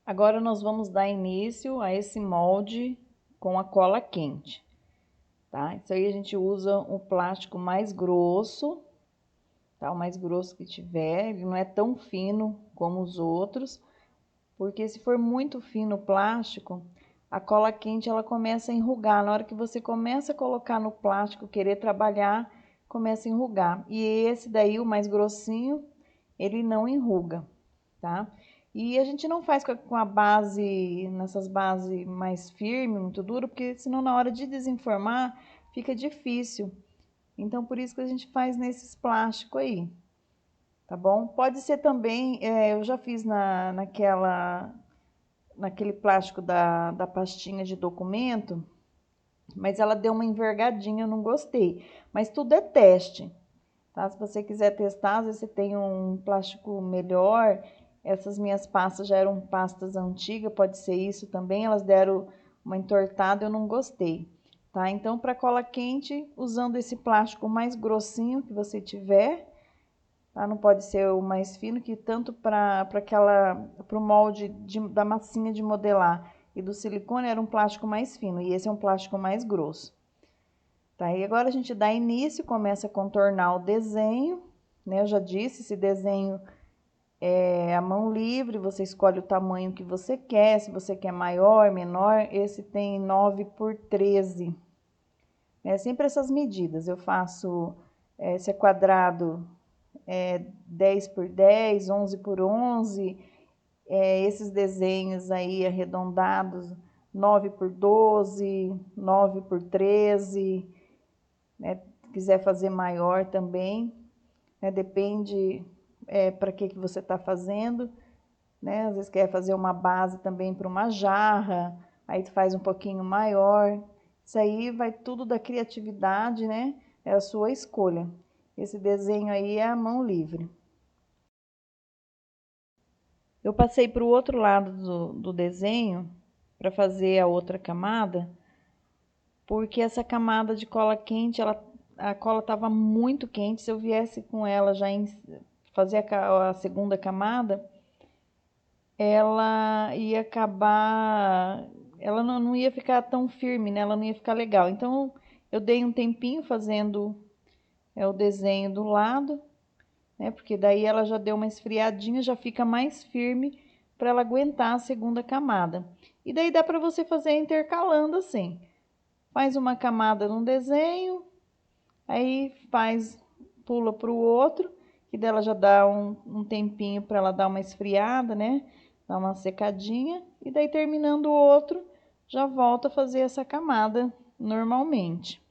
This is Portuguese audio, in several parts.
Agora nós vamos dar início a esse molde com a cola quente, tá? Isso aí a gente usa o plástico mais grosso, tá? O mais grosso que tiver, ele não é tão fino como os outros, porque se for muito fino o plástico, a cola quente ela começa a enrugar. Na hora que você começa a colocar no plástico, querer trabalhar, começa a enrugar. E esse daí, o mais grossinho, ele não enruga, tá? E a gente não faz com a base, nessas bases mais firme, muito duro, porque senão na hora de desenformar fica difícil. Então, por isso que a gente faz nesses plásticos aí, tá bom? Pode ser também, eu já fiz naquele plástico da pastinha de documento, mas ela deu uma envergadinha, eu não gostei. Mas tudo é teste, tá? Se você quiser testar, às vezes você tem um plástico melhor. Essas minhas pastas já eram pastas antigas, pode ser isso também. Elas deram uma entortada, eu não gostei, tá? Então, para cola quente, usando esse plástico mais grossinho que você tiver, tá? Não pode ser o mais fino, que tanto para o molde da massinha de modelar e do silicone era um plástico mais fino, e esse é um plástico mais grosso. Tá, e agora a gente dá início, começa a contornar o desenho, né? Eu já disse, esse desenho é a mão livre, você escolhe o tamanho que você quer, se você quer maior, menor. Esse tem 9 por 13. É sempre essas medidas. Eu faço, se é quadrado, 10 por 10, 11 por 11. Esses desenhos aí arredondados, 9 por 12, 9 por 13. Né? Se quiser fazer maior também, né? Depende para que você está fazendo, né? Às vezes quer fazer uma base também para uma jarra, aí tu faz um pouquinho maior. Isso aí vai tudo da criatividade, né? É a sua escolha. Esse desenho aí é a mão livre. Eu passei para o outro lado do desenho para fazer a outra camada, porque essa camada de cola quente, a cola estava muito quente. Se eu viesse com ela já fazer a segunda camada, ela ia acabar, ela não ia ficar tão firme, né? Ela não ia ficar legal. Então, eu dei um tempinho fazendo o desenho do lado, né? Porque daí ela já deu uma esfriadinha, já fica mais firme para ela aguentar a segunda camada. E daí dá para você fazer intercalando assim. Faz uma camada num desenho, aí pula para o outro, que dela já dá um tempinho para ela dar uma esfriada, né? Dar uma secadinha, e daí terminando o outro, já volta a fazer essa camada normalmente.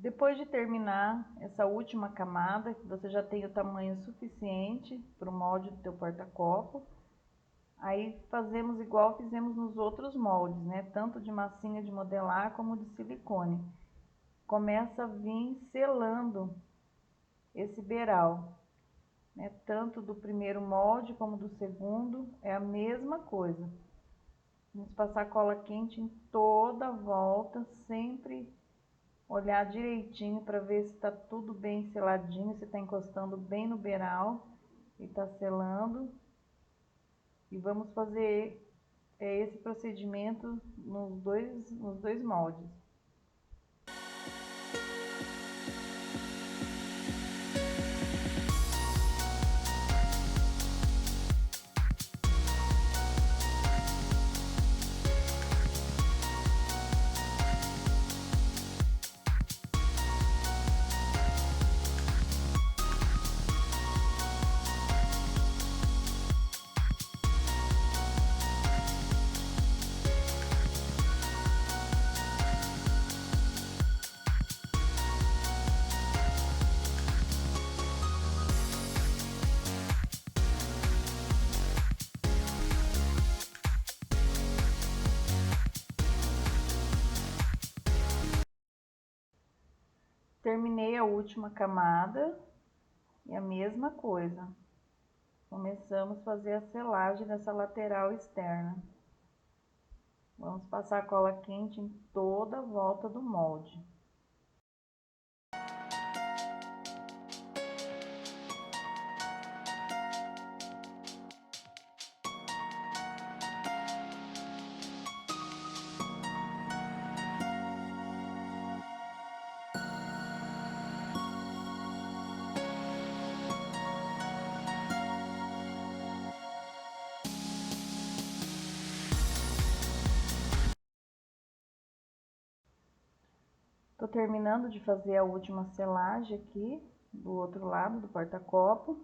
Depois de terminar essa última camada, que você já tem o tamanho suficiente para o molde do teu porta-copo, aí fazemos igual fizemos nos outros moldes, né? Tanto de massinha de modelar como de silicone. Começa a vir selando esse beiral, né? Tanto do primeiro molde como do segundo, é a mesma coisa. Vamos passar cola quente em toda a volta, sempre olhar direitinho para ver se está tudo bem seladinho, se está encostando bem no beiral e está selando. E vamos fazer esse procedimento nos dois moldes. Terminei a última camada e a mesma coisa. Começamos a fazer a selagem dessa lateral externa. Vamos passar cola quente em toda a volta do molde. Tô terminando de fazer a última selagem aqui do outro lado do porta-copo,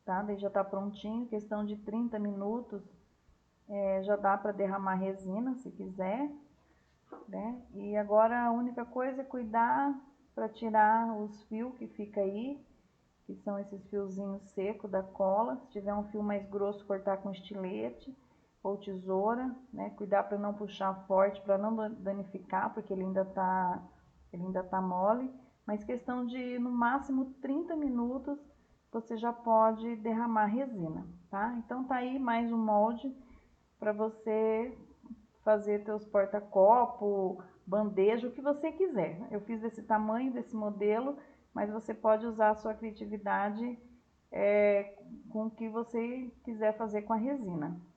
tá? Daí já tá prontinho, questão de 30 minutos, já dá para derramar resina se quiser, né? E agora a única coisa é cuidar para tirar os fios que fica aí, que são esses fiozinhos secos da cola. Se tiver um fio mais grosso, cortar com estilete ou tesoura, né? Cuidar para não puxar forte, para não danificar, porque ele ainda tá mole. Mas questão de no máximo 30 minutos você já pode derramar resina, tá? Então tá aí mais um molde para você fazer teus porta-copo, bandeja, o que você quiser. Eu fiz desse tamanho, desse modelo, mas você pode usar a sua criatividade com o que você quiser fazer com a resina.